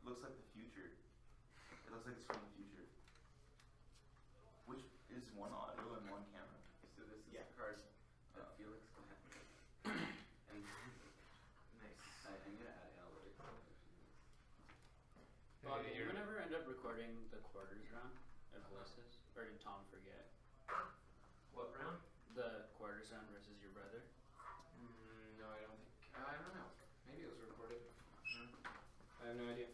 looks like the future. It looks like it's from the future. Which is one audio and one camera. So this is the card that Felix can have. And nice. I'm gonna add analytics. Bob, did you ever end up recording the quarters round at Voices? Or did Tom forget? What round? The quarters round versus your brother? No, I don't think. I don't know. Maybe it was recorded. I have no idea.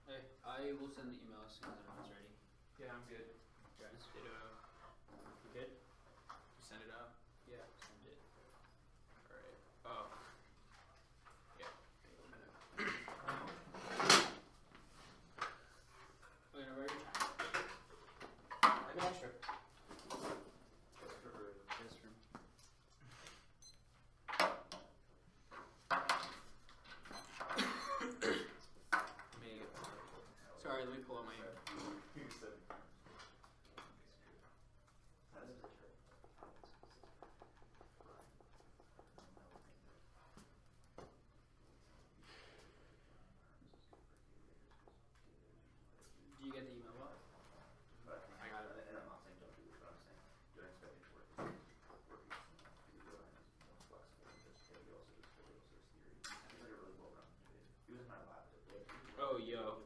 Hey, I will send the email as soon as everyone's ready. Yeah, I'm good. Guys, you good? You send it out? Yeah, send it. Alright. Oh. Yeah. Wait, no, where are you trying? I got extra. Just for Varun. Just for me. Sorry, let me pull out my. Do you get the email, Bob? I got it. And I'm not saying don't do this, but I'm saying do I expect it to work? Working more flexible and just maybe also just theory. I think like a really well rounded debate. He was in my lab. Oh, yo.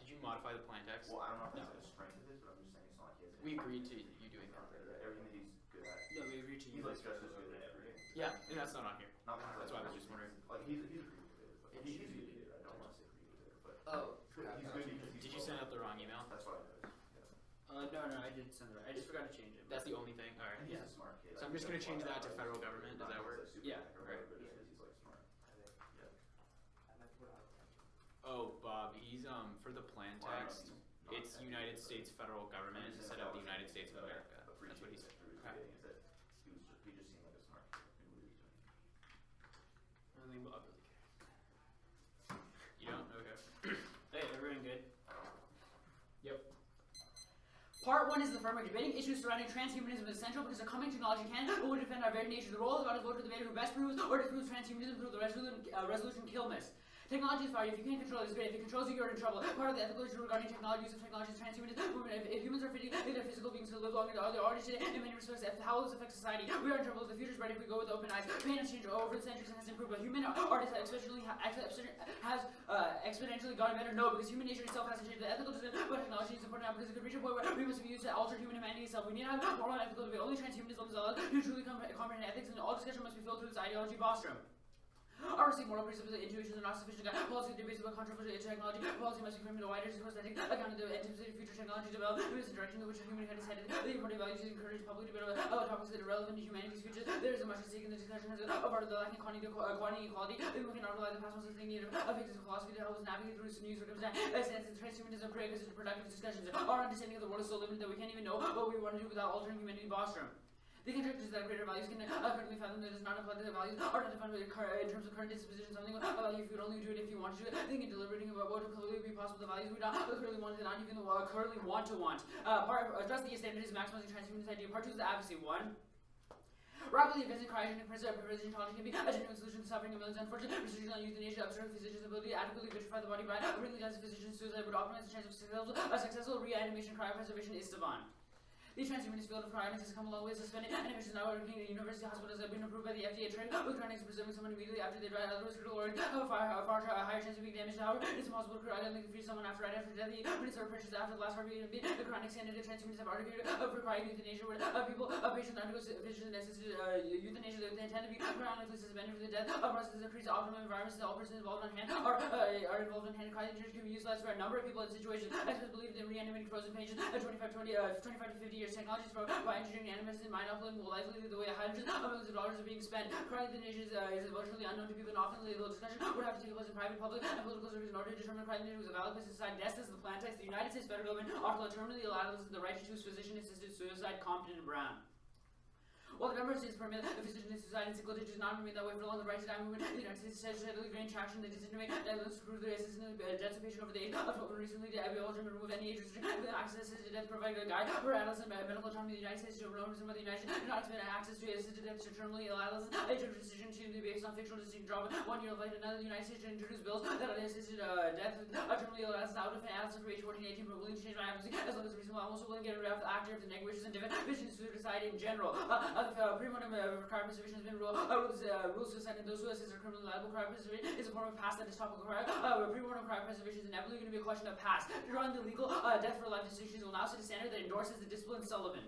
Did you modify the plain text? Well, I don't know if that's a strength of his, but I'm just saying it's not like he has. We agreed to you doing that. Everything that he's good at. No, we agreed to He's use like it. just as good at everything. Yeah, and that's not on here. Not because That's why I was just wondering. Like he's a creative debater, but he's a good debater. I don't want to say creative debater, but Oh. he's good because he's. Did you send out the wrong email? That's what I noticed. No, I did send it. I just forgot to change it. That's the only thing? Alright. And he's a smart kid. So I'm just going to change that to federal government. Does that work? Yeah. Right. But he's like smart. Oh, Bob, he's for the plan text. It's United States federal government instead of the United States of America. That's what he said. Okay. He just seemed like a smart kid. What he was doing. I don't think Bob really cares. You don't? Okay. Hey, everyone good? Yep. Part 1 is the framework. Debating issues surrounding transhumanism is essential because a coming technology can or will defend our very nature. The role of God is vote for the debater who best proves or disproves transhumanism through the resolution kill miss. Technology is fire. If you can't control it, it's great. If it controls you, you're in trouble. Part of the ethical issue regarding technology, use of technology is transhumanism. If humans are fitting their physical beings to live longer, they're already today in many respects. How will this affect society? We are in trouble. The future is bright if we go with open eyes. Pain has changed over the centuries and has improved, but human art has exponentially gotten better. No, because human nature itself hasn't changed. The ethical discussion about technology is important now because it could reach a point where we must be used to alter human humanity itself. We need to have moral and ethical debate. Only transhumanism is allowed to truly comprehend ethics, and all discussion must be filled through this ideology bostrom. Obviously, moral precepts and intuitions are not sufficient. Policy debates about controversial technology. Policy must be framed in a wider discourse that takes account of the anticipated future technology development, the direction in which humankind is headed, the important values to encourage public debate about topics that are relevant to humanity's future. There is a much at stake in the discussion as a part of the lacking quantity equality. We cannot rely on the past ones as they need a fixed philosophy to help us navigate through some new circumstances. As transhumanism prerequisite to productive discussions. Our understanding of the world is so limited that we can't even know what we want to do without altering humanity bostrom. The conjectures that greater values can currently fathom that does not apply to the values are not defined in terms of current disposition. Something about value if you would only do it if you want to do it. Thinking and deliberating about what would clearly be possible. The values we don't clearly want to not even currently want to want. Address the standard is maximizing transhumanist idea. Part 2 is the advocacy. 1. Rapidly advancing cryogenic precision technology can be a genuine solution to suffering of millions. Unfortunately, restrictions on euthanasia observe physicians' ability to adequately vitrify the body by bringing down physicians' suicide would optimize the chance of successful reanimation cryopreservation is Devon. The transhumanist field of cryonics has come a long way. Suspended animations now working in university hospitals have been approved by the FDA. Trend with cryonics preserving someone immediately after they die. Otherwise, critical organ have a far higher chance of being damaged. However, it's impossible to cryogenically freeze someone right after death. The Peninsula purchased after the last heartbeat. The cryonics and the transhumanists have argued for crying euthanasia, where patients undergo physician-assisted euthanasia. They tend to be cryogenically suspended for the death. A process that creates optimum environments that all persons involved on hand are involved in hand. Cryogenically can be utilized for a number of people in situations. Experts believe that reanimating frozen patients 25 to 50 years technology is by engineering animals in mind uploading will likely lead the way hundreds of millions of dollars are being spent. Cryoeuthanasia is virtually unknown to people, and often the discussion would have to take place in private, public, and political circles in order to determine cryoeuthanasia was a valid place to decide. Death is the plan text. The United States federal government ought to terminally allow the right to choose physician-assisted suicide, Compton and Brown. While the number of states permit the physician in society in single digits not remain that way for long, the right to die movement in the United States has steadily gained traction. The decision to make evidence to prove the assistance deaths of patients over the age of 12 recently the ableism to remove any age restriction with access to death provided a guide for adolescent medical autonomy in the United States to no reason why the United States do not expand access to assisted death to terminally ill adolescents. Age of decision to be based on fictional decision drop 1 year of life. Another the United States to introduce bills that assisted death terminally ill adolescents out of adolescents for age 14 18 but willing to change my advocacy as long as reasonable. I'm also willing to get rid of the actor of the negative wishes and divisions to society in general. Pre-mortem crime preservation has been ruled suicide and those who assist are criminally liable. Crime preservation is a form of past that is topical crime. Pre-mortem crime preservation is inevitably going to be a question of past. Drawing the legal death for life decisions will now set a standard that endorses the discipline Sullivan.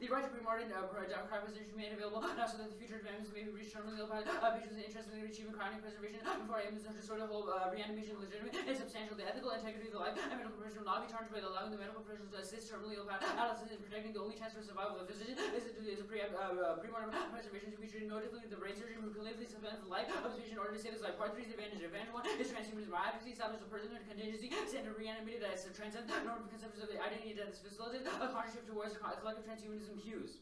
The right to pre-mortem crime preservation made available now so that the future advancements may be reached terminally ill patients interested in achieving chronic preservation before aims to restore the whole reanimation legitimate and substantial. The ethical integrity of the life and medical profession will not be tarnished by allowing the medical professionals to assist terminally ill adolescents in protecting the only chance for survival of the physician is a pre-mortem preservation to be treated no differently than the brain surgeon who can live suspend the life of his patient in order to save his life. Part 3 is the advantage. Advantage 1 is transhumanism. Our advocacy establishes a person in a contingency standard reanimated that transcends normative conceptions of the identity that is facilitated a conscious shift towards collective transhumanism cues.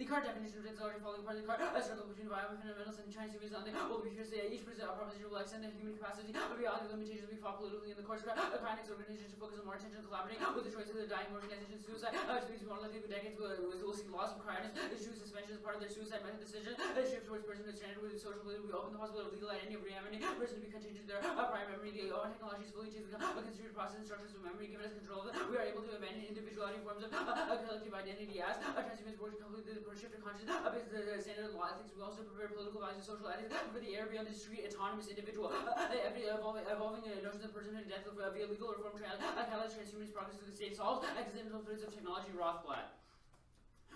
The card definition of technology following part of the card, a struggle between viable fundamentals and transhumanism will be fierce. Each proposition will extend the human capacity beyond the limitations we fought politically in the course. Kindness organizations focus on more attention on collaborating with the choice of the dying organization. Suicide speaks more likely for decades will see loss of kindness, issue suspension as part of their suicide method decision. A shift towards personhood standard with social ability will open the possibility of legal identity of reanimating a person to be contingent to their prior memory. The technology is fully changed a considered process and structures of memory given us control of it. We are able to abandon individuality forms of collective identity as transhumanist work to complete the shift of consciousness based on the standard of law ethics. We also prepare political values and social ethics for the era beyond the discrete autonomous individual. Every evolving notions of personhood and death via legal reform catalyze transhumanist progress through the state solves existential threats of technology. Rothblatt.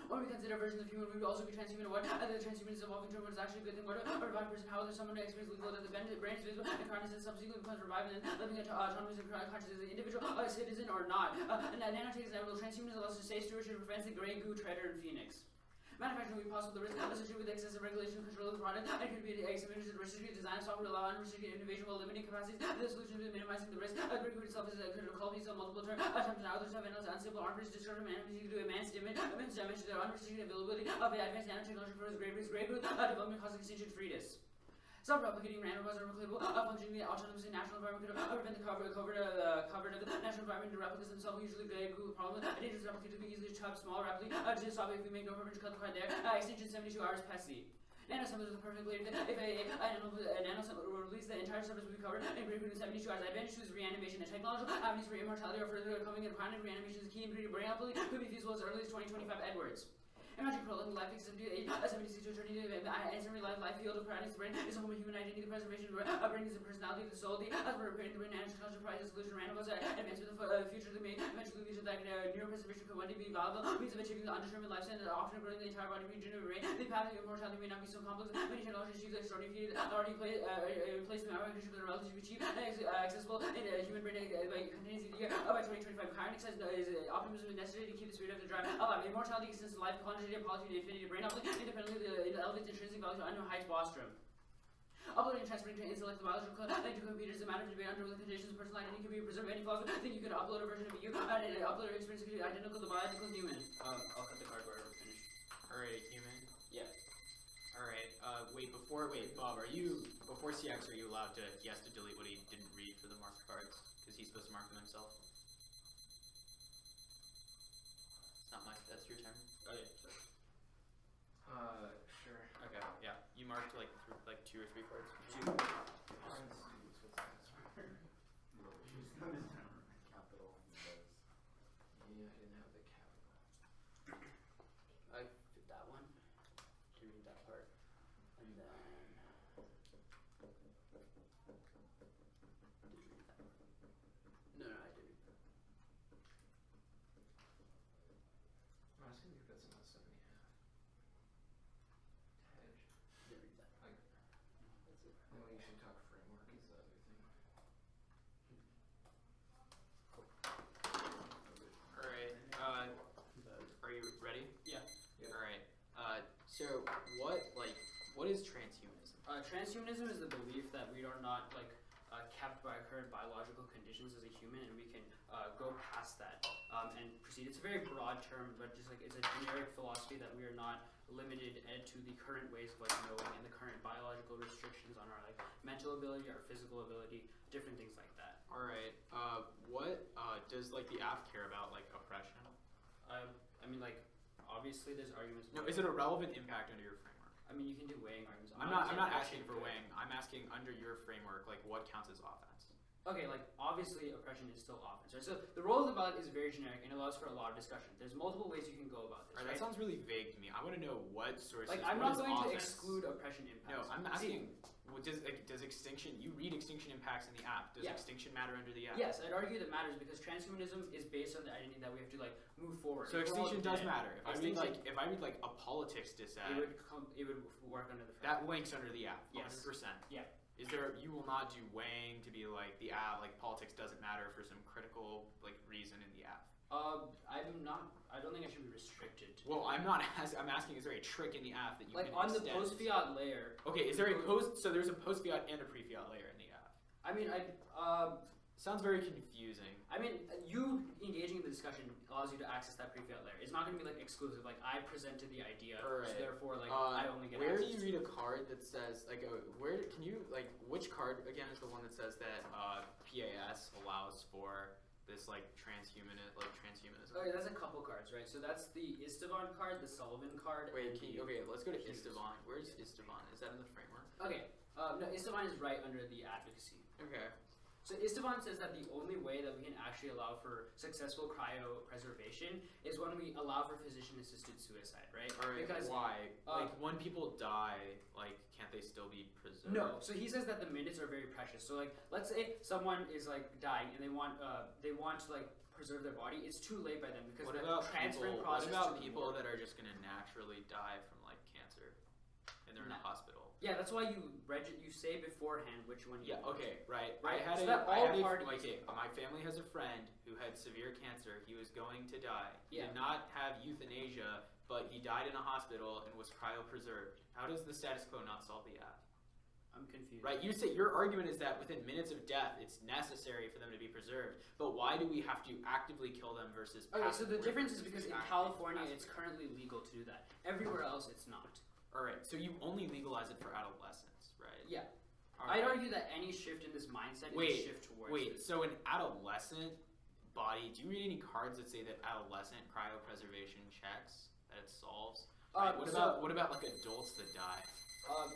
When we consider versions of human, we would also be transhuman. What the transhumanist evolving term is actually a good thing. What a revived person, how is there someone to experience legal that the brain is visible and consciousness subsequently becomes revived and then living autonomous and conscious as an individual, a citizen or not. And nanotech example, transhumanism allows us to say stewardship prevents the gray goo, treader, and phoenix. Manufacturing will be possible. The risk associated with excessive regulation and control of the product and could be asymmetric restricted design software to allow unrestricted innovation while limiting capacities. The solution is minimizing the risk. Gray goo itself is a critical piece of multiple terms. Attempts and others have analyzed unstable armors described humanity to immense damage to their unrestricted availability of the advanced nanotechnology for gray goo development causing extinction treatise. Self-replicating randomized or replicable functioning autonomous in natural environment could prevent the covert of the natural environment to replicas themselves. Usually gray goo problem. A dangerous replica to be easily chopped small replicate to stop if we make no preference cut the card there. Extinction 72 hours PESI. Nanosymbols is the perfect way to if a nanosymbol will release the entire surface will be covered in greater than 72 hours. Advantage choose reanimation. The technological avenues for immortality or further coming in chronic reanimation is key ingredient. Brain ability could be feasible as early as 2025. Edwards. Imagine prolonged life expectancy 76 to eternity answering life field of paradigms. Brain is a home of human identity. The preservation of brain is the personality of the soul. As for repairing the brain, nanotechnology provides a solution. Randomized advancement of the future that may eventually lead to that neuropreservation could one day be valuable means of achieving the undetermined lifespan and often growing the entire body regenerative brain. The path of immortality may not be so complex. Many technologies achieve the extraordinary feat already placed in our condition for the relatively cheap accessible in human brain by continuous year by 2025. Chiron says optimism is necessary to keep the spirit of the drive alive. Immortality extends to life, quantitative quality, the infinity, brain uplift, independently it elevates intrinsic value to unknown heights. Bostrom. Uploading and transferring to intellect the biological code into computers is a matter of debate under the conditions of personal identity can be preserved. Any flaws think you could upload a version of you and upload an experience could be identical to biological human. I'll cut the card wherever we're finished. Alright, human. Yeah. Alright, wait, Bob, before CX, are you allowed to, he has to delete what he didn't read for the marked cards? Because he's supposed to mark them himself. It's not Mike, that's your turn. Oh yeah. Sure. Okay, yeah. You marked like 2 or 3 cards. Two. Capital. Yeah, I didn't have the capital. I did that one. To read that part. And then did you read that part? No, I didn't. I was gonna leave that some 7.5. Hedge. Didn't read that. That's it. Then we should talk framework is the other thing. Alright, are you ready? Yeah. Yep. Alright, so what is transhumanism? Transhumanism is the belief that we are not kept by our current biological conditions as a human, and we can go past that and proceed. It's a very broad term, but just like it's a generic philosophy that we are not limited to the current ways of like knowing and the current biological restrictions on our like mental ability, our physical ability, different things like that. All right. What does like the app care about, like oppression? I mean, like obviously there's arguments. No, is it a relevant impact under your framework? I mean, you can do weighing arguments. I'm not asking for weighing. I'm asking under your framework, like what counts as offense? Okay, like obviously oppression is still offense, right? So the role of the ballot is very generic and allows for a lot of discussion. There's multiple ways you can go about this. Right, right? that sounds really vague to me. I want to know what sources. Like I'm what not is going to offense? exclude oppression impacts. No, I'm asking. Does extinction? You read extinction impacts in the app. Does extinction matter under the app? Yes, I'd argue that matters because transhumanism is based on the identity that we have to like move forward. So extinction does matter. If I read like a politics disad, it would work under the framework. that links under the app. Yes. 100%. Yeah. Is there? You will not do weighing to be like the app, like politics doesn't matter for some critical like reason in the app. I'm not. I don't think I should be restricted. Well, I'm not. I'm asking. Is there a trick in the app that you like can on extend? the post-fiat layer? Okay. Is there a post? So there's a post-fiat and a pre-fiat layer in the app. I mean, Sounds very confusing. I mean, you engaging in the discussion allows you to access that pre-fiat layer. It's not going to be like exclusive. Like I presented the idea, so therefore, like I only get. Where do access you read a card that says like where can you like which card again is the one that says that PAS allows for this like transhumanism? Okay, that's a couple cards, right? So that's the Istvan card, the Sullivan card. Wait, let's go to Istvan. Where's Istvan? Is that in the framework? Okay, no, Istvan is right under the advocacy. Okay. So Istvan says that the only way that we can actually allow for successful cryopreservation is when we allow for physician-assisted suicide, right? All right. Because why? Like when people die, like can't they still be preserved? no. So he says that the minutes are very precious. So like, let's say someone is like dying and they want to like preserve their body. It's too late by then because the transferring process. What about people that are just gonna naturally die from like cancer, and they're in a hospital? Yeah, that's why you say beforehand which one. Yeah. Okay. Right. Right. My family has a friend who had severe cancer. He was going to die. He did not have euthanasia, but he died in a hospital and was cryopreserved. How does the status quo not solve the app? I'm confused. Right. You say your argument is that within minutes of death, it's necessary for them to be preserved. But why do we have to actively kill them versus? Okay. So the difference is because in California, it's currently legal to do that. Everywhere else, it's not. All right. So you only legalize it for adolescents, right? Yeah. Right. I'd argue that any shift in this mindset is a shift towards this. So an adolescent body, do you read any cards that say that adolescent cryopreservation checks, that it solves? What about like adults that die?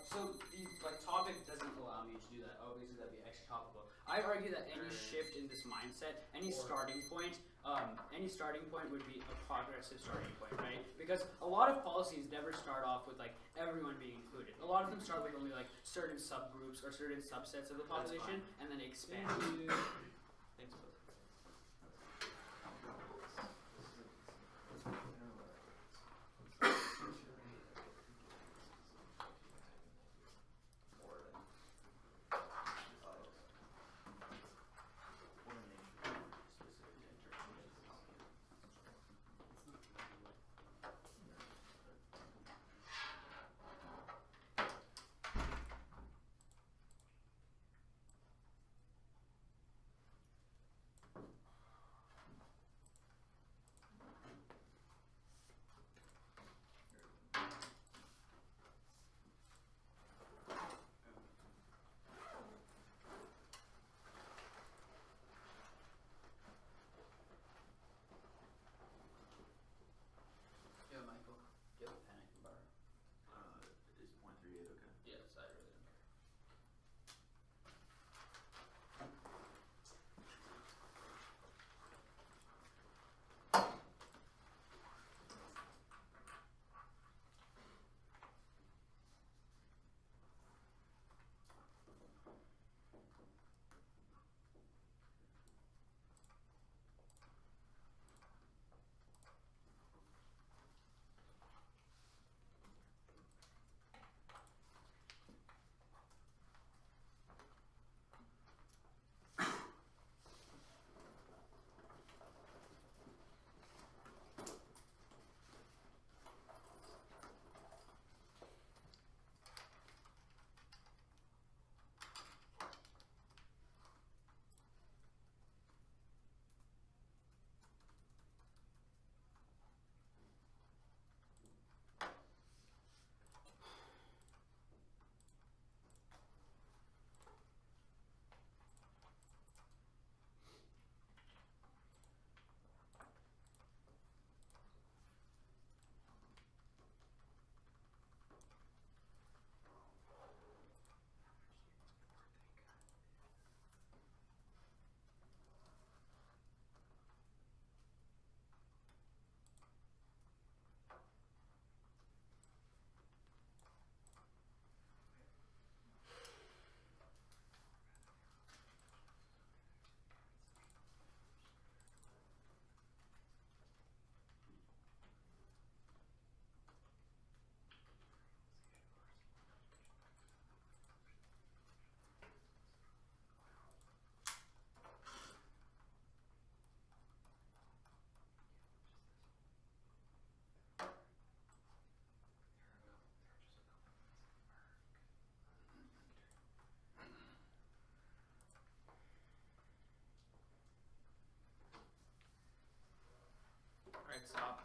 So the topic doesn't allow me to do that. Obviously that'd be extra topical. I argue that any shift in this mindset, any starting point would be a progressive starting point, right? Because a lot of policies never start off with like everyone being included. A lot of them start with only like certain subgroups or certain subsets of the population, and then expand. Thanks, Will.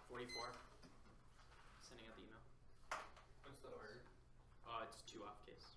44. Sending out the email. What's the order? It's 2 off case.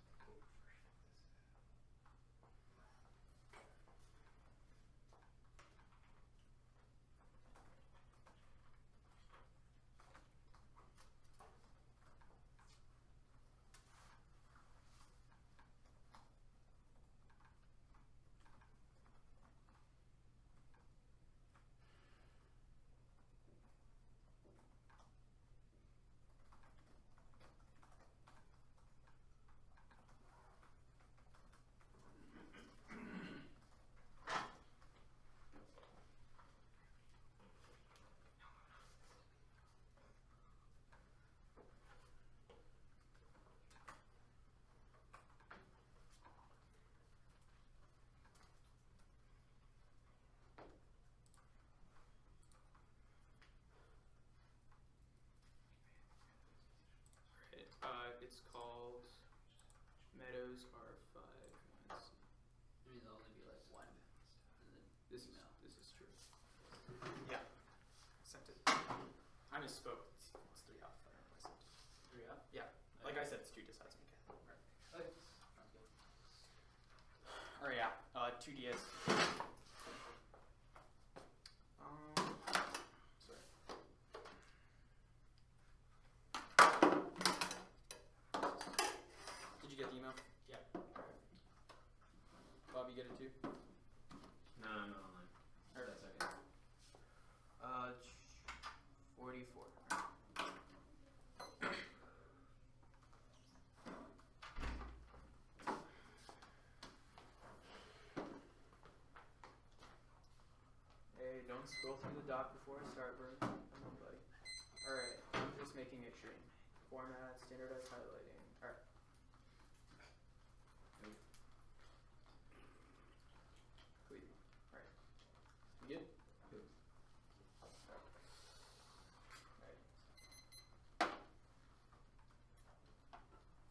It's called Meadows R5. Maybe there'll only be like one. This is true. Yeah. Sent it. I misspoke. It's 3 off. I don't know what I sent. 3 up? Yeah. Like I said, it's 2 decides. Okay. Okay. Sounds good. Alright, yeah. 2 DS. Sorry. Did you get the email? Yeah. Bob, you get it too? No, I'm not online. Alright. That's okay. 44. Hey, don't scroll through the doc before I start, bro. Come on, buddy. Alright, I'm just making it shrink. Format, standardized highlighting. Alright. Sweet. Alright. You good? Good.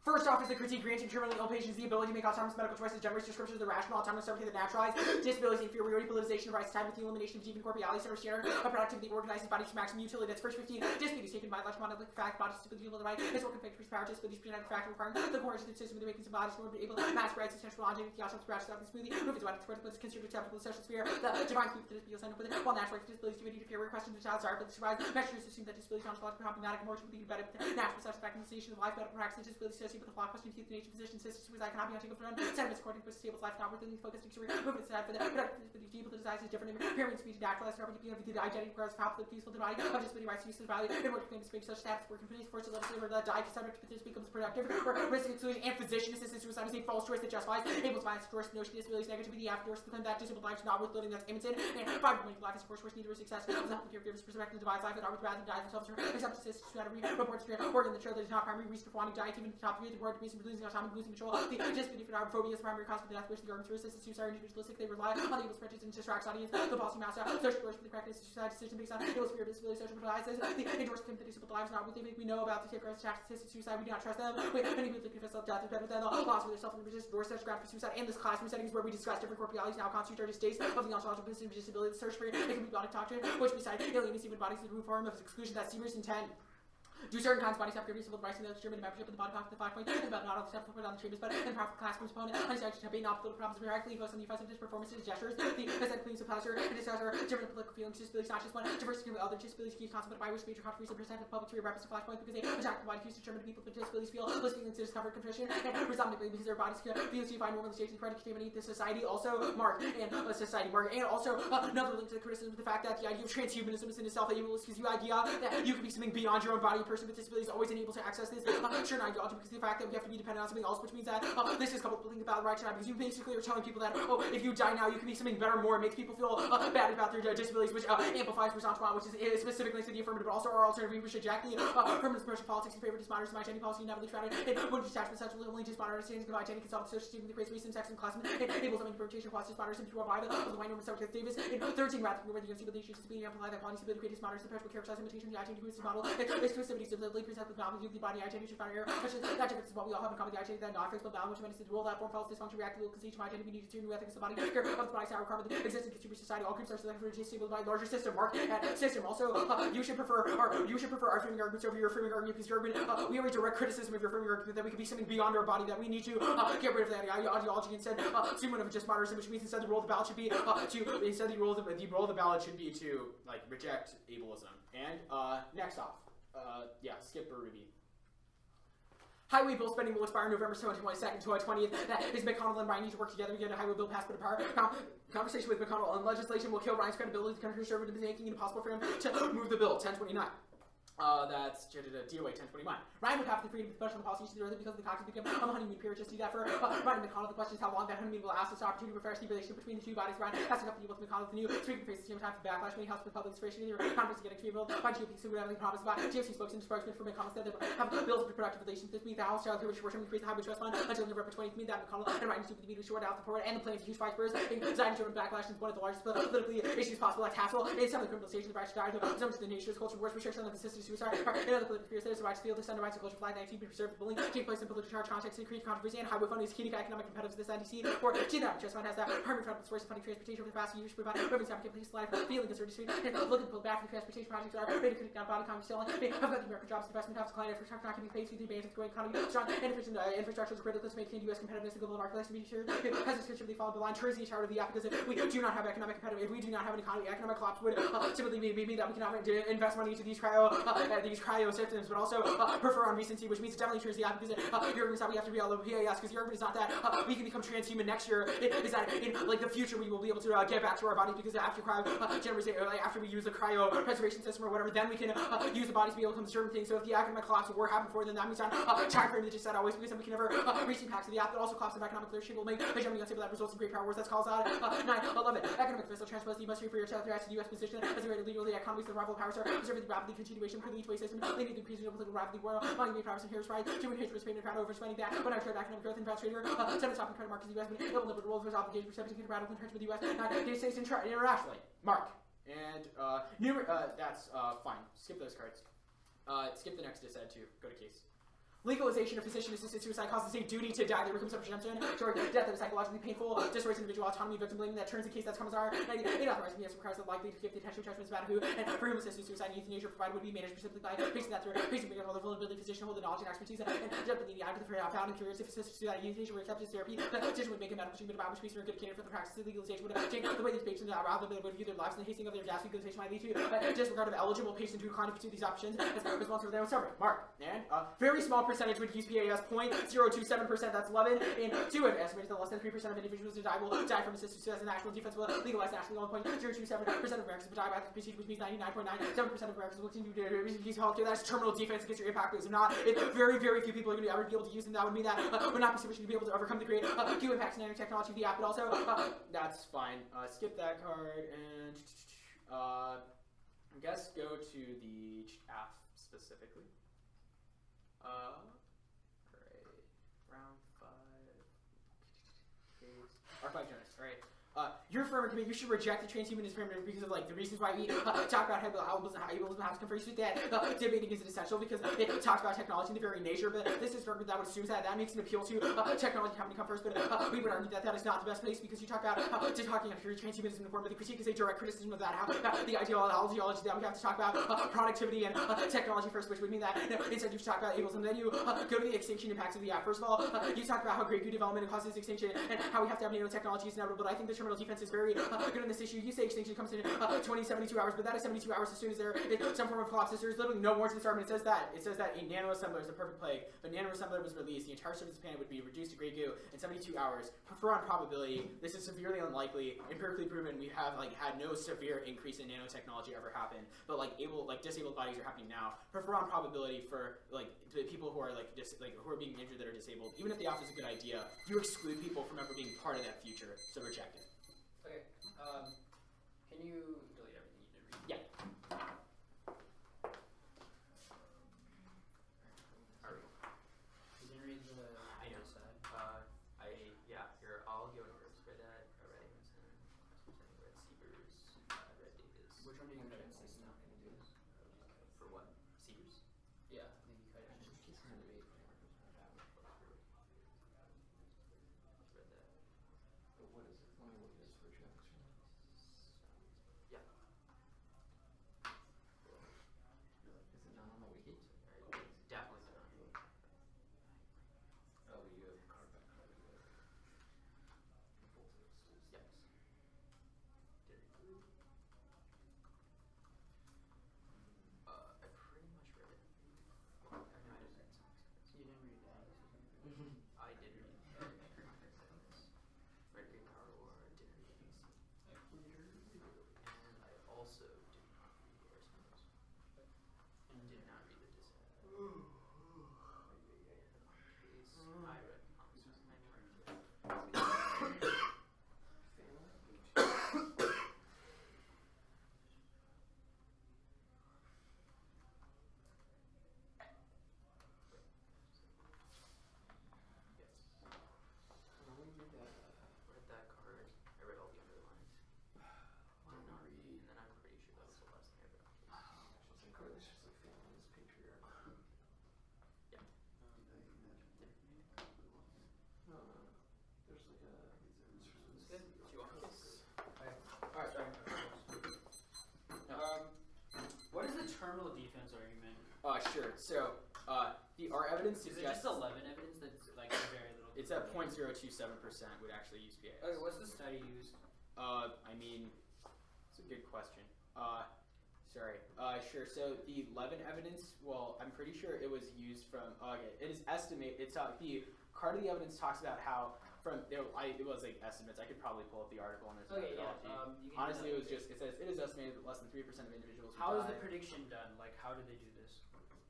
First off is the critique granting terminally ill patients the ability to make autonomous medical choices, generates descriptions of the rational, autonomous everything that naturalized, disabilities, inferiority, politicization of rights, tied with the elimination of deep and corporeality, center standard, a productivity organizes bodies for maximum utility. That's first 15. Disabilities taken by biological monolithic fact, bodies disability will divide, his work and factories power, disabilities presented fact requiring the coordination system of the making some bodies more able to mask rights, essential object, the autonomous practice of the smoothie, move its body towards what's considered acceptable in the social sphere, the divine people to disabilities end up with it, while natural disabilities do interfere with question to child, sorry, but survive, measures assume that disabilities ontologically problematic, more to lead better with the natural satisfaction of life, medical practice, disabilities associated with the flaw question, euthanasia, physician, sister, suicide, cannot be on taken for sentiments according to stable life, not within the focused exterior, movement aside for the productive disability, people, the desires is different, appearance, speech, naturalized, property, the identity, regards, powerful, peaceful, the body, of disability, rights, useless value, in order to claim to speak such status, working police, force to let us live, or the die, subject to this becomes productive, or risk exclusion, and physician assisted suicide is a false choice that justifies, able to violence, endorse the notion, disabilities, negativity, after the claim that disabled life is not worth living, that's imminent, and 5 million life is of course neither is success, of the health caregivers perspective, divides life, and are with rather than die themselves, or accept assist, suicide, reports, organ, the child that is not primary reason for wanting to die, even the top 3 the word to be losing autonomy, losing control, the disability for phobia is the primary cause of the death, which the organ to assist suicide individualistic, they rely on the able spreadsheets and distracts audience, the policy master, social course for the correctness of suicide decision based on able spirit disability, social biases, the endorsed claim that disabled lives are not what they think we know about the safeguards, attached assisted suicide, we do not trust them, many people think confess self-death is better than the loss of their self-resist, endorse such ground for suicide, and this classroom settings where we discuss different corporealities now constitute our states of the ontological position of disability, the search for ecumenic doctrine, which beside alienating bodies is the root form of its exclusion that serious intent. Do certain kinds of bodies have greater civil rights and the determined membership of the body pocket, the 5 point, about not all the steps put on the treatments, but in powerful classroom opponent, unsatisfied to be not political problems, directly focus on the effects of his performances, gestures, the aesthetic claims of pleasure, and discussor, different political feelings, disabilities, not just one, diversity of other disabilities, keys consummate by which major controversy present the public to represent flashpoint because they attack the body keys determined people with disabilities feel, those feelings to discover contrition, and resoundingly because their bodies feels to find normalization, productivity, the society also mark, and society mark, and also another link to the criticism of the fact that the idea of transhumanism is in itself a ableist because the idea that you can be something beyond your own body, a person with disabilities always unable to access this sure ideology because of the fact that we have to be dependent on something else, which means that this is coupled with thinking about the right to die because you basically are telling people that if you die now you can be something better, more, it makes people feel bad about their disabilities, which amplifies resentment, which is specifically to the affirmative, but also our alternative, we should reject the permanent commercial politics in favor of dismodernizing my identity policy, inevitably shrouded in one detachment such only dismodern understandings of identity, consultant social system, the creates racism, sex, and classism, it enables them interpretation of quasi dismodernization to revive of the white norm of Davis in 13 rather than where the disability issues is being amplified that quality stability creates dismodernization, the perpetual characterized imitation of the identity who is model exclusivity relativity simply presents the balance of the body identity found here. That difference is what we all have in common, the identity that non-fixable balance, which means the rule that form follows dysfunction, reactive conceit to my identity, we need to new ethics of the body, care of the body's requirement, the existing consumer society, all groups are selected for disabled by a larger system, mark, and system. Also, you should prefer our framing arguments over your framing argument, because your argument, we have a direct criticism of your framing argument that we could be something beyond our body, that we need to get rid of that ideology, instead assume one of just modernism, which means instead the role of the ballot should be to like reject ableism. And next off, skip or Ruby. Highway bill spending will expire November 22nd to 20th. That is McConnell and Ryan need to work together to get a highway bill passed by the power. Conversation with McConnell on legislation will kill Ryan's credibility to conservative, making it impossible for him to move the bill. 1029. That's DOA 1029. Ryan would have the freedom of professional policy to because of the cox become a honeymoon period. Just do that for Ryan and McConnell. The question is how long that honeymoon will last. This opportunity for fair stimulation between the two bodies. Ryan has to help deal with McConnell. The new speaking face the same time for backlash when he helps with public inspiration. Either conference getting treatment by GOP soon whatever he promised about. GOP spokesman for McConnell said they have built a productive relations with me. The House child here which short-term increase the highway trust fund until November 20th. Me that McConnell and Ryan stupid meeting short out the forward and the plans of huge fight spurs. Design driven backlash is one of the largest politically issues possible. Like hassle in some of the criminalization of the right to die. So much of the nation's culture wars restriction on the assisted suicide. And other political fears. There's the right to feel the rights of culture flag that be preserved, bullying, take place in politically charged context, increased controversy, and highway funding is key to economic competitiveness. This NDC or that trust fund has that permanent federal source of funding transportation over the past years, provide moving traffic police life, feeling uncertainty, street, and looking to pull back from the transportation projects are ready to down body economy still. I've got the American jobs, investment hubs, client infrastructure not can be faced with the advantage of the growing economy, strong and efficient infrastructure is critical to maintain U.S. competitiveness in the global marketplace. To be sure, has this contributed followed the line, turns the entire of the app because if we do not have economic competitiveness, if we do not have an economic collapse would simply mean that we cannot invest money into these cryo systems, but also prefer on recency, which means it definitely turns the app because your argument is that we have to be all over PAS, because your argument is not that we can become transhuman next year. It is that in like the future we will be able to get back to our bodies, because after cryo after we use the cryo preservation system or whatever, then we can use the bodies to be able to conserve things. So if the economic collapse will happen before, then that means that time frame that just said always, because then we can never reach the impacts of the app. That also collapse of economic leadership will make hegemony unstable that results in great power wars. That's called 9/11. Economic fiscal transpose, you must free for yourself to the U.S. position as a way to legally economies of the rival powers are preserving the rapidly continuation for the each-way system, leading to increasing political rapidly world, money made progress and here's right, human history was painted proud overspending that, when I showed economic growth and fast trader, sudden stopping credit markets in the U.S., but it will limit the world of his obligation for 17 radical in terms with the U.S., United States internationally. Mark. And, that's, fine. Skip those cards. Skip the next disad too. Go to case. Legalization of physician-assisted suicide causes a duty to die. There becomes a presumption toward death that is psychologically painful, destroys individual autonomy, victim blaming that turns the case that's comes are. It authorizes yes requires the likely to give the attention judgments about who and for whom assisted suicide and euthanasia provided would be managed specifically by patient that through patient being able to vulnerability physician hold the knowledge and expertise and definitely the eye to the found and curious if assisted suicide and euthanasia were accepted as therapy. The physician would make a medical treatment about which patients are good candidate for the practice of legalization would change the way these patients rather than would view their lives and the hasting of their deaths. Legalization might lead to disregard of eligible patients who decline to pursue these options as responsible for their own suffering. Mark. And very small percentage would use PAS 0.027%, that's 11 in 2 of estimated that less than 3% of individuals who die will die from assisted suicide. The national defense will legalize nationally 1.027% of Americans will die by the procedure, which means 99.97% of Americans will continue to use healthcare. That is terminal defense against your impact. If not, if very, very few people are going to ever be able to use them, that would mean that would not be sufficient to be able to overcome the great few impacts in nanotechnology of the app. But also, that's fine. Skip that card and I guess go to the app specifically. R5 Jonas, alright. Your affirmative committee, you should reject the transhumanist affirmative because of like the reasons why we talk about how ableism has to come first with that. Debating isn't essential because it talks about technology in the very nature, but this is that would assume that makes an appeal to technology having to come first, but we would argue that that is not the best place because you talk about talking about transhumanism in the form of the critique is a direct criticism of that, how the ideology that we have to talk about productivity and technology first, which would mean that instead you talk about ableism, then you go to the extinction impacts of the app. First of all, you talk about how great new development causes extinction and how we have to have nanotechnology is inevitable, but I think the terminal defense is very good on this issue. You say extinction comes in 72 hours, but that is 72 hours as soon as there is some form of collapse. There's literally no warrants in this argument. It says that a nanoassembler is the perfect plague, but nanoassembler was released, the entire surface of the planet would be reduced to gray goo in 72 hours. Prefer on probability, this is severely unlikely, empirically proven. We have had no severe increase in nanotechnology ever happen, but disabled bodies are happening now. Prefer on probability for the people who are who are being injured that are disabled. Even if the app is a good idea, you exclude people from ever being part of that future, so reject it. Okay. Can you delete everything you did read? Yeah. Alright. You can read the side. Here, I'll go in order. Red Edmonton, Red Seabers, Red Davis. Which one do you think is not going to do this? For what? Seabers? Yeah. Sure. So, our evidence Is it suggests just 11 evidence that's like very little? it's at 0.027% would actually use PAS. Okay, what's the study used? I mean, it's a good question. Sure. So the 11 evidence, well, I'm pretty sure it was used from. Okay, it is estimate. It's the part of the evidence talks about how from it was like estimates. I could probably pull up the article on this methodology. You can Honestly, do it was just it says it is estimated that less than 3% of individuals. How will is the die. prediction done? Like, how did they do this?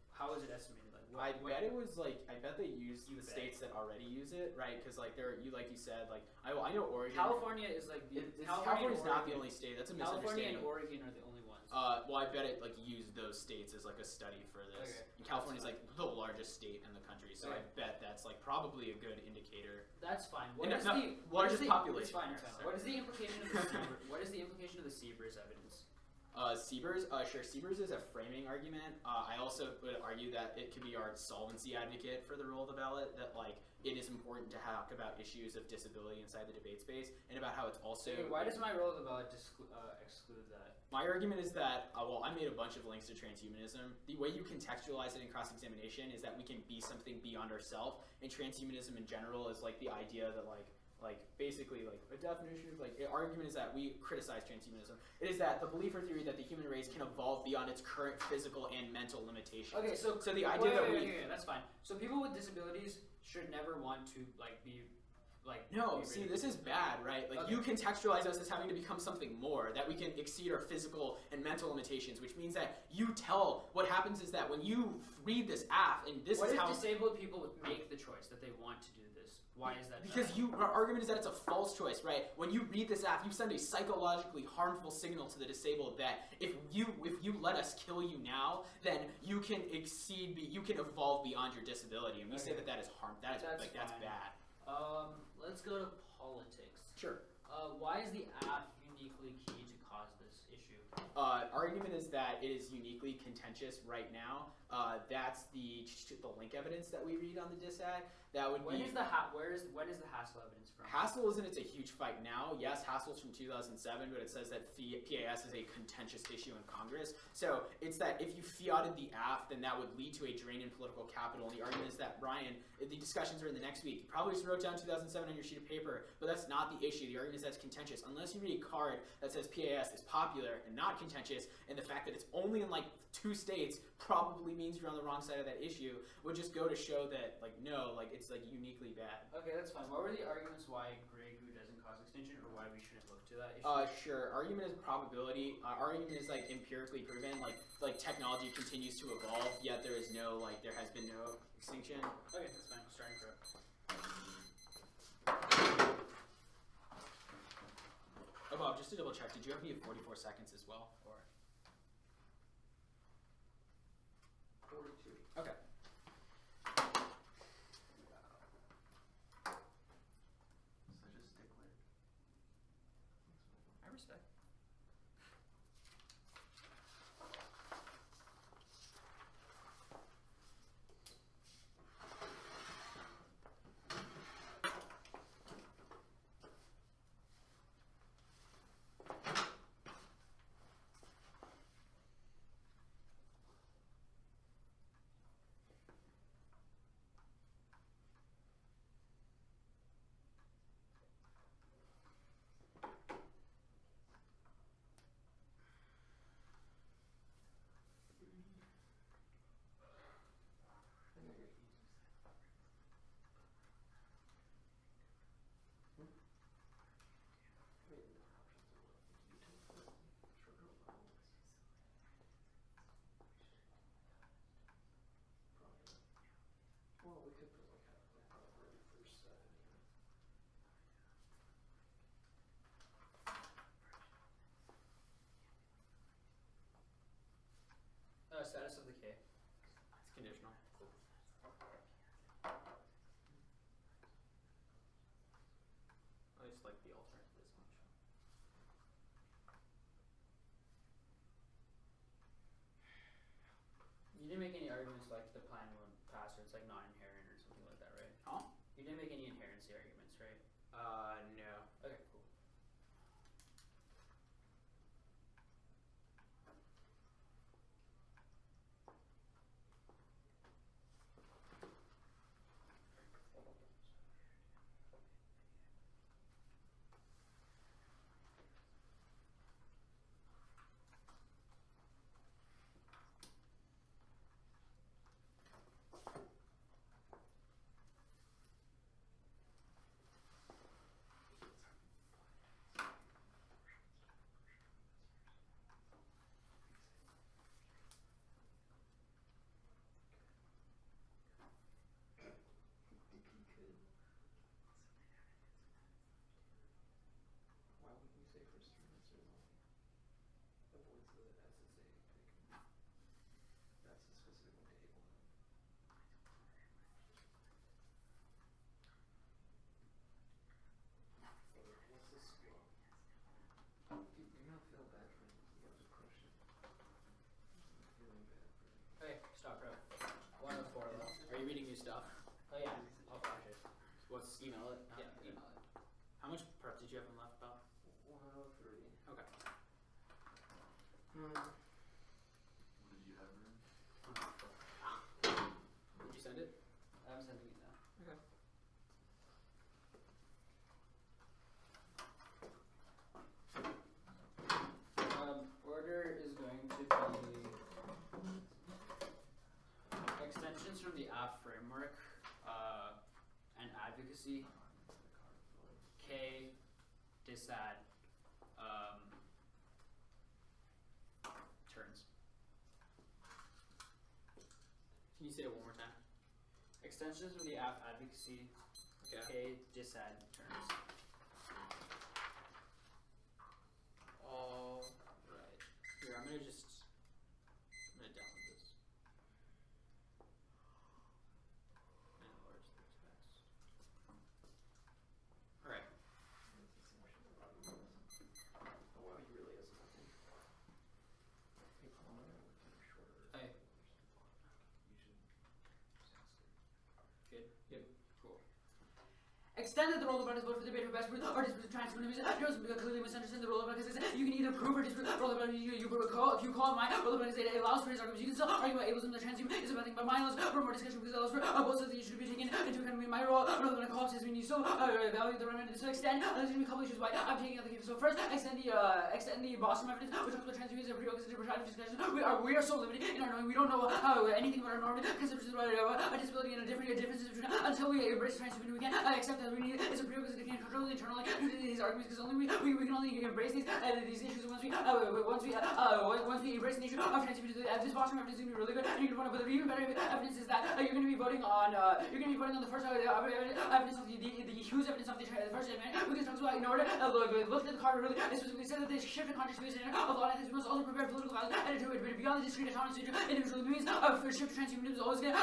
How is it estimated? Like, I bet it was like I bet they used the states that already use it, right? Because like you said, like I know Oregon. California is like California's not the only state. That's a California misunderstanding. and Oregon are the only ones. Well, I bet it like used those states as like a study for this. Okay. And California's like the largest state in the country, so I bet that's like probably a good indicator. That's fine. What is the largest population? It's fine. What is the implication of the what is the implication of the Siebers evidence? Siebers, sure. Siebers is a framing argument. I also would argue that it could be our solvency advocate for the role of the ballot. That like it is important to talk about issues of disability inside the debate space, and about how it's also. Okay, why does my role of the ballot exclude that? My argument is that well, I made a bunch of links to transhumanism. The way you contextualize it in cross-examination is that we can be something beyond ourselves, and transhumanism in general is like the idea that like basically like a definition of like an argument is that we criticize transhumanism. It is that the belief or theory that the human race can evolve beyond its current physical and mental limitations. Okay, so the idea that's fine. So people with disabilities should never want to like be like. No, see, this is bad, right? Like you contextualize us as having to become something more, that we can exceed our physical and mental limitations, which means that you tell. What happens is that when you read this app, and this what is if how disabled people make the choice that they want to do this? Why is that? Because our argument is that it's a false choice, right? When you read this app, you send a psychologically harmful signal to the disabled that if you let us kill you now, then you can you can evolve beyond your disability, and we say that that is harm. That's bad. Let's go to politics. Sure. Why is the app uniquely key to cause this issue? Our argument is that it is uniquely contentious right now. That's the link evidence that we read on the disad. That would when be. Is the when is the Hassel evidence from? Hassel isn't. It's a huge fight now. Yes, Hassel's from 2007, but it says that PAS is a contentious issue in Congress. So it's that if you fiated the app, then that would lead to a drain in political capital. And the argument is that, Brian, the discussions are in the next week. You probably just wrote down 2007 on your sheet of paper, but that's not the issue. The argument is that it's contentious. Unless you read a card that says PAS is popular and not contentious, and the fact that it's only in like 2 states probably means you're on the wrong side of that issue, would just go to show that like no, like it's like uniquely bad. Okay, that's fine. What were the arguments why gray goo doesn't cause extinction, or why we shouldn't look to that issue? Sure. Argument is probability. Argument is like empirically proven. Like technology continues to evolve, yet there has been no extinction. Okay, that's fine. Starting for. Oh, Bob, just to double check, did you have me at 44 seconds as well, or? 42. Okay. Such a stickler. I respect. Well, we could put like however the first set. Status of the K. It's conditional. I just like the alternate this much. You didn't make any arguments like the plan won't pass, or it's like not inherent or something like that, right? Huh? You didn't make any inherency arguments, right? No. Okay, cool. Oh yeah, I'll flash it. What's Email it. Yeah, email it. How much prep did you have left, Bob? 103. Okay. What did you have, Varun? Did you send it? I'm sending it now. Okay. Order is going to be extensions from the app framework and advocacy. K, disad, turns. Can you say it one more time? Extensions from the app advocacy. Okay. K, disad, turns. All right. Here, I'm gonna download this. And enlarge the text. All right. Oh wow, he really has nothing. Hey. Good. Yep. Cool. Extended the role of God is vote for the debate for best proof or disprove transhumanism. Jonas clearly misunderstand the role of God because you can either prove or disprove the role of God. You call my role of God is it allows for his arguments. You can still argue about ableism, the transhuman is about thing, but mine allows for more discussion because it allows for both of these should be taken into account. My role rather than a call says when you still value the run to extend. There's going to be a couple issues why I'm taking out the case. So first, extend the Boston evidence, which talks about transhumanism, prerequisite to protracted discussion. We are so limited in our knowing. We don't know anything about our normative conceptions about a disability and differences between until we embrace transhumanism. We can't accept that we need it's a prerequisite to control internally due to these arguments because only we can only embrace these issues once we embrace the issue of transhumanism. This Boston evidence is going to be really good, and you're going to but the even better evidence is that you're going to be voting on the first evidence of the huge evidence of the first event because it talks about in order look at the card really it specifically said that the shift in consciousness of law ethics must also prepare political values and to it beyond the discrete autonomous individual means for shift to transhumanism is always going to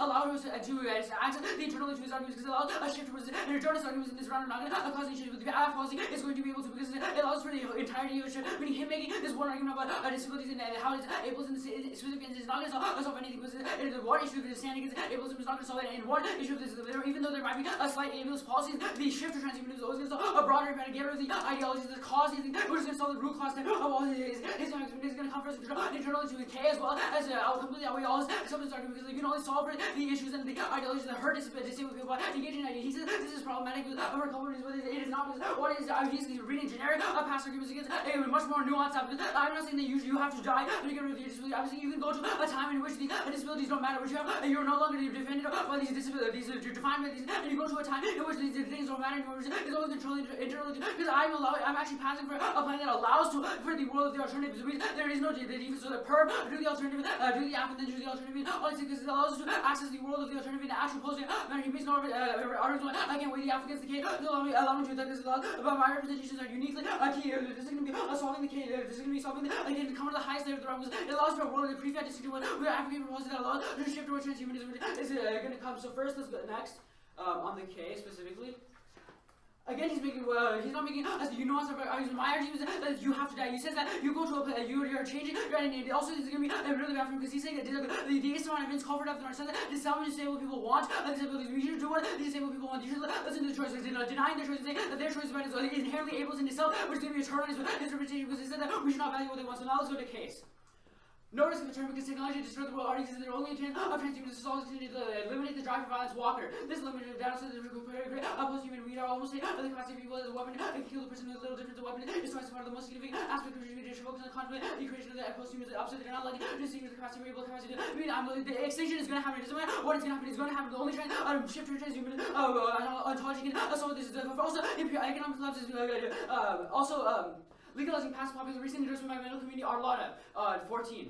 allow us to access the internal to his arguments because it allows a shift towards Jonas arguments in this round are not going to cause issues with the app policy is going to be able to because it allows for the entirety of the shift meaning him making this one argument about disabilities and how it's ableism specific is not going to solve anything because the one issue of the standing is ableism is not going to solve it and one issue of this even though there might be a slight ableist policies the shift to transhumanism is always going to solve a broader impact to get rid of the ideologies that cause anything we're just going to solve the root cause of all his arguments is going to come first internally to the K as well as completely how we all accept this argument because you can only solve for the issues and the ideologies that hurt disabled people by engaging in ideas. He says this is problematic with our companies but it is not because what is he's reading generic past arguments against a much more nuanced I'm not saying that you have to die to get rid of your disability. I'm saying you can go to a time in which the disabilities don't matter, which you're no longer defended by these disabilities, you're defined by these, and you go to a time in which these things don't matter anymore, which is always controlling internally, because I'm actually passing for a plan that allows for the world of the alternatives. There is no defense, so the perm, do the alternative, do the app, and then do the alternative, honestly, because it allows us to access the world of the alternative in the actual posting, he makes no argument, I can't weigh the app against the case, allow me to do that, because but my representations are uniquely key, this is going to be solving the case, this is going to be solving the, again, to come to the highest level of the realm, because it allows for a world of the prefab distinction, where African proposals that allows to shift towards transhumanism is going to come. So first, let's go next, on the K specifically. Again, he's making, he's not making as you nuance of arguments. My argument is that you have to die. He says that you go to a, you're changing your identity. Also, this is going to be really bad for him because he's saying that the Islam events call for death and are said that disabled people want disabilities. We should do what the disabled people want. You should listen to the choices, denying their choices, saying that their choice is inherently able in itself, which is going to be eternal interpretation because he said that we should not value what they want. So now let's go to case. Notice the term because technology destroyed the world already exists. Their only intent of transhumanism is always to eliminate the drive for violence. Walker. This limited down to the post-human. We are almost the capacity of people as a weapon and kill the person with a little difference. The weapon is twice part of the most significant aspect of human focus on the conflict, the creation of the post-human. The opposite. They're not like distinguish the capacity of people. Capacity. I mean, the extinction is going to happen. It doesn't matter what is going to happen. It's going to happen. The only shift to transhuman ontology can solve this. Also, economic collapse is legalizing past popular recent endorsement by the medical community. Arlotta, 14.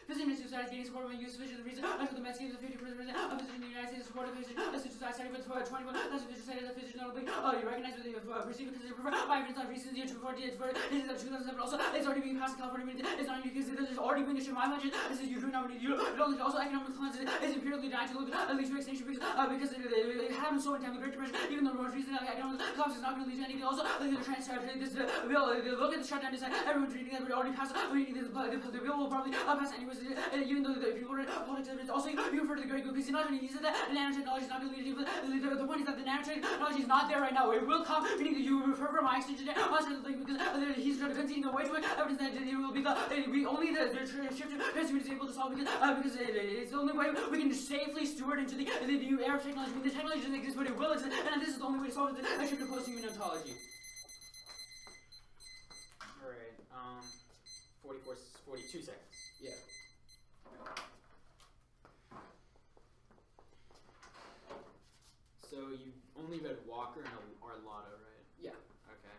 Physician society getting support when you sufficient reason until the Mexicans of 50% of physicians in the United States support a physician as a society with 21 that's a physician society as a physician notably you recognize with the receiving considered preferred by evidence on recent year 240 this is 2007 also it's already being passed in California it's not because there's already being a shift. My mention this is you doing not you don't also economic cleanse is empirically dying to look at least to extinction because it happened so many times the Great Depression even though the most recent economic collapse is not going to lead to anything also the transfer this bill look at the shutdown decide everyone's reading that we already passed the bill will probably pass anyways because even though the people are politics, it's also you refer to the great good, because you're not going to use it, that nanotechnology is not going to lead you, the point is that the nanotechnology is not there right now. It will come, meaning that you refer from my exchange today, because he's trying to continue the way to it, evidence that it will be only the shift transhumanism is able to solve, because it's the only way we can safely steward into the new era of technology. I mean, the technology doesn't exist, but it will exist, and this is the only way to solve it, a shift to post-human ontology. Alright, 42 seconds. Yeah. So you only read Walker and Arlotta, right? Yeah. Okay.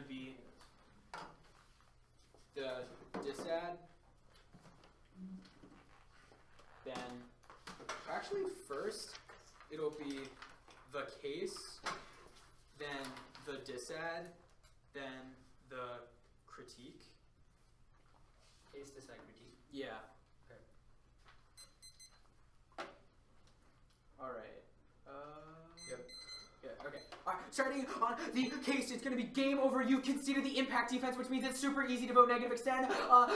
Be the disad, then actually first it'll be the case, then the disad, then the critique. Case, disad, critique. Yeah. Okay. Alright. Yep. Yeah, okay. Alright, starting on the case, it's going to be game over. You conceded the impact defense, which means it's super easy to vote negative extend.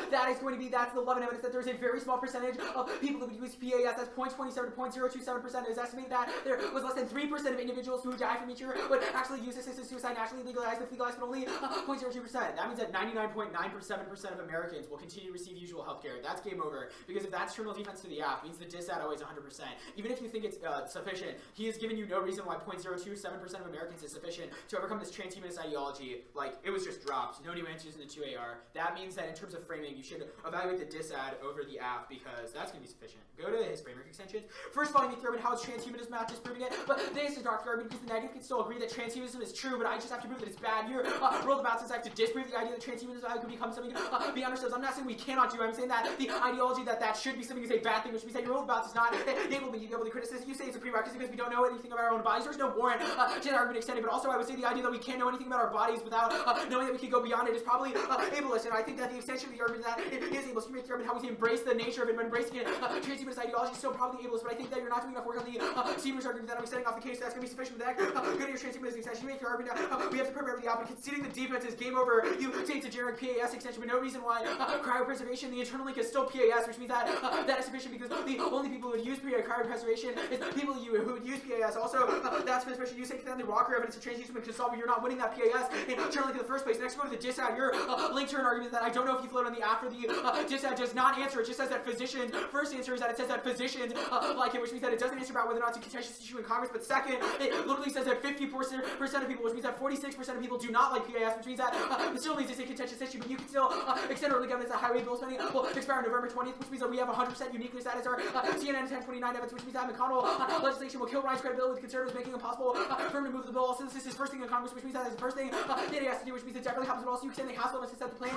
That is going to be, that's the 11 evidence that there's a very small percentage of people that would use PAS. That's 0.27 to 0.027%. It is estimated that there was less than 3% of individuals who die from each year would actually use assisted suicide naturally legalized, if legalized, but only 0.02%. That means that 99.97% of Americans will continue to receive usual health care. That's game over, because if that's terminal defense to the app, it means the disad always 100%. Even if you think it's sufficient, he has given you no reason why 0.027% of Americans is sufficient to overcome this transhumanist ideology. Like, it was just dropped. No new answers in the 2AR. That means that in terms of framing, you should evaluate the disad over the app, because that's going to be sufficient. Go to his framework extensions. First, finding the theorem and how it's transhumanism not disproving it, but this is dark argument, because the negative can still agree that transhumanism is true, but I just have to prove that it's bad here. Roll the since I have to disprove the idea that transhumanism could become something beyond ourselves. I'm not saying we cannot do it. I'm saying that the ideology that should be something is a bad thing, which means that your roll about is not able to be able to criticize. You say it's a prerequisite because we don't know anything about our own bodies. There's no warrant to that argument extended, but also I would say the idea that we can't know anything about our bodies without knowing that we can go beyond it is probably ableist, and I think that the extension of the argument that it is ableist, you make the argument how we embrace the nature of it, but embracing it, transhumanist ideology is still probably ableist, but I think that you're not doing enough work on the Seaver's argument that I'm setting off the case, so that's going to be sufficient for that. Go to your transhumanist extension, you make your argument that we have to prepare for the op, and conceding the defense is game over. You say it's a generic PAS extension, but no reason why cryopreservation, the internal link is still PAS, which means that that is sufficient, because the only people who would use cryopreservation is people who would use PAS. Also, that's sufficient. You say the Walker evidence of transhumanism can solve, you're not winning that PAS internally in the first place. Next, go to the disad. Your link to an argument that I don't know if you float on the after the disad does not answer. It just says that physicians, first answer is that it says that physicians like it, which means that it doesn't answer about whether or not it's a contentious issue in Congress, but second, it literally says that 50% of people, which means that 46% of people do not like PAS, which means that it still needs to say contentious issue, but you can still extend our link evidence that highway bill spending will expire on November 20th, which means that we have 100% uniqueness. That is our CNN 1029 evidence, which means that McConnell legislation will kill Ryan's credibility with conservatives, making it impossible for him to move the bill. Also, this is his first thing in Congress, which means that is the first thing that he has to do, which means it definitely happens, but also you can send the House bill and set the plan.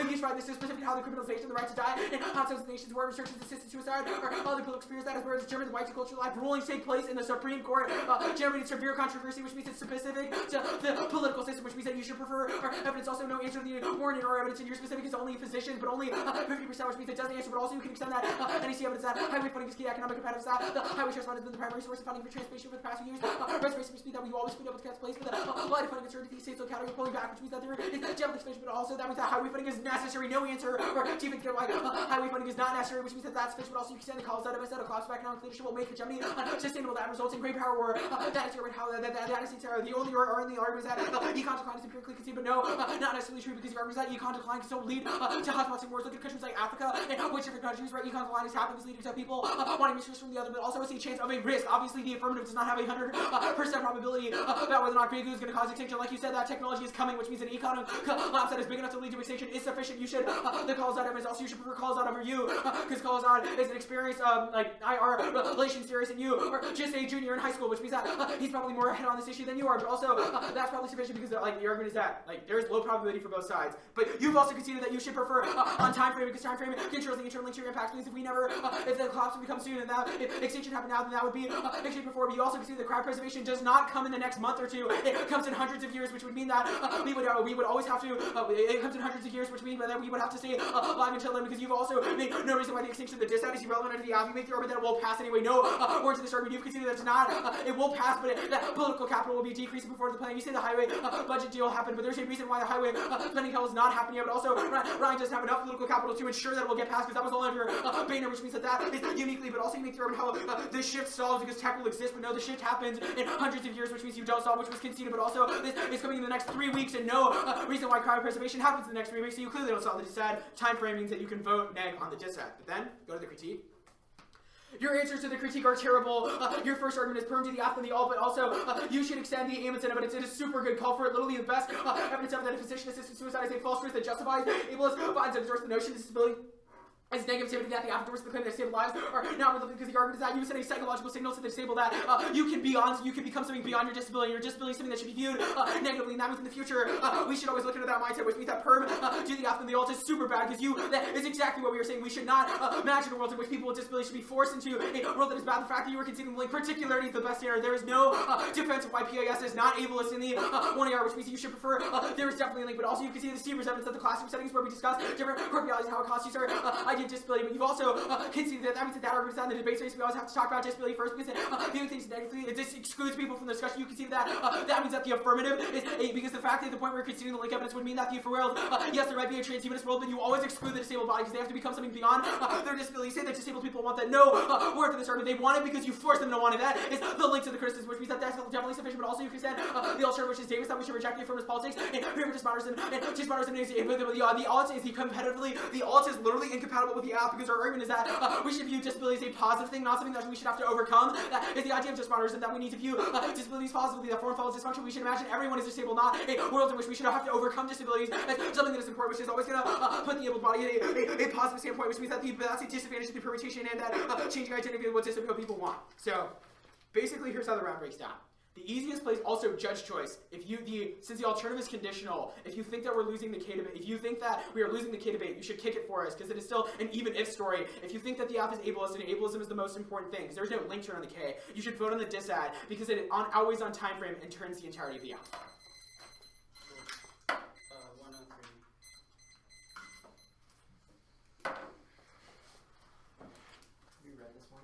Use right, this is specific to how the criminalization of the right to die in concepts of nations where research is assisted suicide or other political spheres. That is where the German white cultural life rulings take place in the Supreme Court, generating severe controversy, which means it's specific to the political system, which means that you should prefer our evidence. Also, no answer to the warrant or evidence in your specific is only physicians, but only 50%, which means it doesn't answer, but also you can extend that NEC evidence that highway funding is key to economic competitiveness, that the highway trust fund has been the primary source of funding for transportation for the past few years. Reservation speed that we always been able to catch place with a lot of funding uncertainty, states locality are pulling back, which means that there is general expansion, but also that means that highway funding is necessary. No answer, or even like highway funding is not necessary, which means that that's sufficient, but also you can extend the college out of a collapse of economic leadership will make hegemony sustainable. That results in great power war. That is your how that is the only argument is that econ decline is empirically conceived, but no, not necessarily true, because your argument is that econ decline can still lead to hotspots and wars. Look at countries like Africa and which different countries where econ decline is happening is leading to people wanting research from the other, but also it's a chance of a risk. Obviously, the affirmative does not have a 100% probability about whether or not Grey Goo is going to cause extinction. Like you said, that technology is coming, which means an econ collapse that is big enough to lead to extinction is sufficient. You should, the Khalzad evidence also, you should prefer Khalzad over you, because Khalzad is an experienced, like, IR relations theorist, and you are just a junior in high school, which means that he's probably more ahead on this issue than you are, but also, that's probably sufficient because, like, the argument is that, like, there's low probability for both sides. But you've also conceded that you should prefer on time frame, because time frame controls the internal link to your impact, means if we never, if the collapse would become soon, and that, if extinction happened now, then that would be extinction before, but you also conceded that cryopreservation does not come in the next month or two, it comes in hundreds of years, which would mean that we would always have to, it comes in hundreds of years, which means that we would have to stay alive until then, because you've also made no reason why the extinction of the disad is irrelevant under the app. You make the argument that it will pass anyway. No words of this argument. You've conceded that it's not, it will pass, but that political capital will be decreasing before the plan. You say the highway budget deal happened, but there's a reason why the highway spending deal is not happening yet, but also Ryan doesn't have enough political capital to ensure that it will get passed, because that was all under Boehner, which means that is uniquely, but also you make the argument how this shift solves because tech will exist, but no, the shift happens in hundreds of years, which means you don't solve, which was conceded, but also this is coming in the next 3 weeks, and no reason why cryopreservation happens in the next 3 weeks, so you clearly don't solve the disad. Time frame means that you can vote neg on the disad. But then, go to the critique. Your answers to the critique are terrible. Your first argument is perm to the app and the all, but also you should extend the aim instead of it. It is a super good call for it. Literally the best evidence of that a physician-assisted suicide is a false truth that justifies ableist finds and endorses the notion of disability as negativity that the afterwards the claim that disabled lives are not relevant, because the argument is that you send a psychological signal to the disabled that you can become something beyond your disability. Your disability is something that should be viewed negatively, and that means in the future we should always look into that mindset, which means that perm to the after and the alt is super bad, because that is exactly what we were saying. We should not imagine a world in which people with disabilities should be forced into a world that is bad. The fact that you were conceding the link particularity is the best answer. There is no defense of why PIS is not ableist in the 1AR, which means that you should prefer there is definitely a link, but also you can see the Stevers evidence of the classroom settings where we discuss different corporealities and how it constitutes our idea of disability, but you've also conceded that means that argument is not in the debate space. We always have to talk about disability first, because viewing things negatively, it just excludes people from the discussion. You conceded that that means that the affirmative is because the fact that the point where you're conceding the link evidence would mean that the world, yes, there might be a transhumanist world, but you always exclude the disabled body because they have to become something beyond their disability. You say that disabled people want that. No word for this argument. They want it because you force them to want it. That is the link to the criticism, which means that that's definitely sufficient, but also you can send the alternative, which is Davis, that we should reject the affirmative politics, and here just modernism, and just modernism is the alt is the competitively, the alt is literally incompatible with the app, because our argument is that we should view disability as a positive thing, not something that we should have to overcome. That is the idea of just modernism, that we need to view disabilities positively, that form follows dysfunction. We should imagine everyone is disabled, not a world in which we should have to overcome disabilities as something that is important, which is always going to put the able body in a positive standpoint, which means that that's a disadvantage to the permutation and that changing identity of what disabled people want. So, basically, here's how the round breaks down. The easiest place, also judge choice. Since the alternative is conditional, if you think that we're losing the K debate, if you think that we are losing the K debate, you should kick it for us, because it is still an even if story. If you think that the app is ableist and ableism is the most important thing, because there's no link turn on the K, you should vote on the disad, because it always on time frame and turns the entirety of the app. 103. Have you read this one?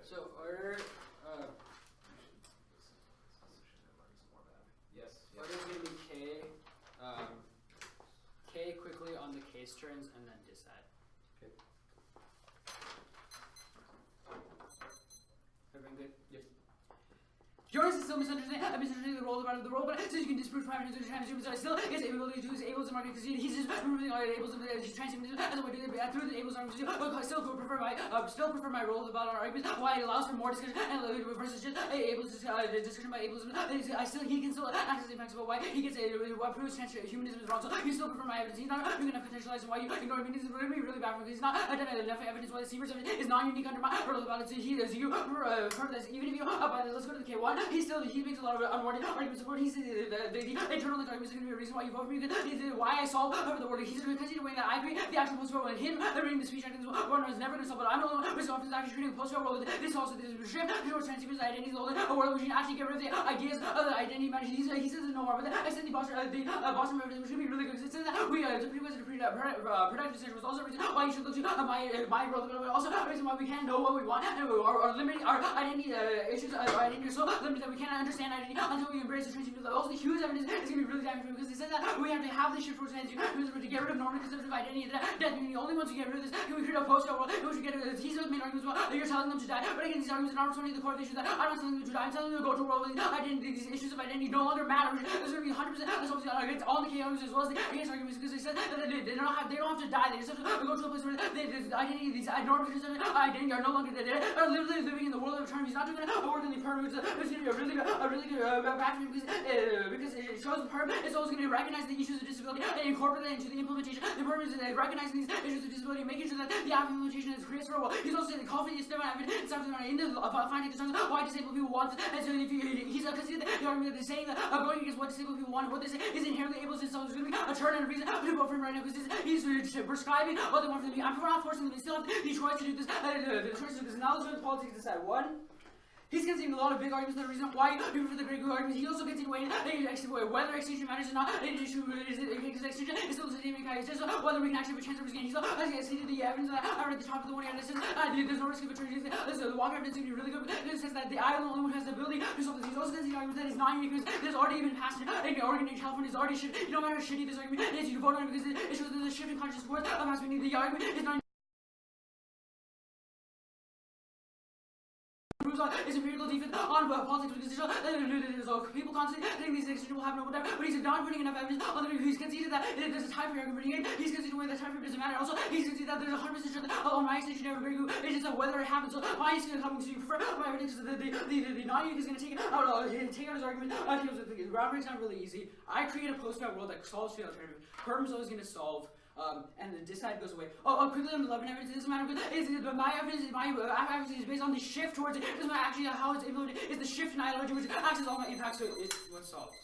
So order, Yes. order's gonna be K quickly on the case turns and then disad. Okay. Everyone good? Yep. Jonas is still misunderstanding the role about the role, but since you can disprove private and transhumanism, I still is able to use ableism market because he's just removing all the ableism transhumanism as a way to do that through the ableism argument. But I still prefer my role about our arguments. Why it allows for more discussion and versus just discussion about ableism. He can still access the impacts about why he gets what proves transhumanism is wrong. So you still prefer my evidence. He's not good enough contextualizing why you ignore me. This is going to be really bad because he's not done enough evidence why the Seaver's evidence is non-unique under my role about it. So he is you for this. Even if you by this, let's go to the K1. He makes a lot of unwarranted arguments support. He says the internal arguments are going to be a reason why you vote for me. Why I solve over the word. He's going to continue the way that I agree. The actual post role and him reading the speech acting is never going to solve. But I'm the only one who's often actually treating the post role. This also this is shift. You know, transhumanist identity is a world we should actually get rid of the ideas of the identity man. He says no more. But I said the Boston reference which should be really good because it says that we the prerequisite productive decision was also a reason why you should look to my role. But also a reason why we can't know what we want and our limiting our identity issues identity are so limited that we cannot understand identity until we embrace the transhumanism. Also the huge evidence is going to be really damaging because it says that we have to have this shift towards transhumanism to get rid of normative conception of identity and death. Being the only ones who get rid of this. Can we create a post-war world in which we get rid of this? He's main arguments about that you're telling them to die. But again, these arguments are not responding to the core of the issues that I'm not telling them to die. I'm telling them to go to a world where these issues of identity no longer matter. There's going to be 100%. That's obviously against all the K arguments as well as the against arguments because they said that they don't have to die. They just have to go to a place where these identity, these normative conceptions of identity are no longer dead. Are literally living in the world of eternity. He's not doing a work in the perm, which is going to be a really good back because it shows the perm. It's always going to recognize the issues of disability and incorporate that into the implementation. The perm is recognizing these issues of disability, making sure that the implementation is creates for a world. He's also saying the confidence is never evidence something in the finding concerns why disabled people want it. And so if he's conceded the argument that they're saying that going against what disabled people want, what they say is inherently able to solve. There's going to be a turn and a reason to vote for him right now because he's prescribing what they want for them to be. I'm not forcing them. They still have the choice to do this. The choice to do this. Now let's go to politics decide. One. He's conceding a lot of big arguments. The reason why people for the great good arguments. He also conceded whether extinction matters or not. An issue is extinction is still the same kind. It's just whether we can actually have a chance of again. He's also conceded the evidence that I read at the top of the one here. This is there's no risk of eternity. The walker evidence is going to be really good. It says that I am the only one who has the ability to solve this. He's also conceding arguments that it's not unique because there's already been passed in Oregon and California. It's already shifted. You don't matter how shitty this argument is. You vote on it because it shows there's a shift in conscious towards a mass meaning. The argument is not. Is empirical defense on politics because people constantly think these things will happen or whatever, but he's not putting enough evidence on the he's conceded that there's a time frame argument, but again, he's conceded whether the time frame doesn't matter. Also, he's conceded that there's 100% sure that on my extinction never very good. It's just whether it happens. So why is he going to come? So you prefer my evidence because the non-unique is going to take out his argument. The ground breaks down really easy. I create a post-out world that solves field alternative. Perm is always going to solve. And the disad goes away. Quickly on the 11 evidence, it doesn't matter but my evidence is based on the shift towards it. It doesn't matter actually how it's implemented. It's the shift in ideology which acts as all my impacts, so it was solved.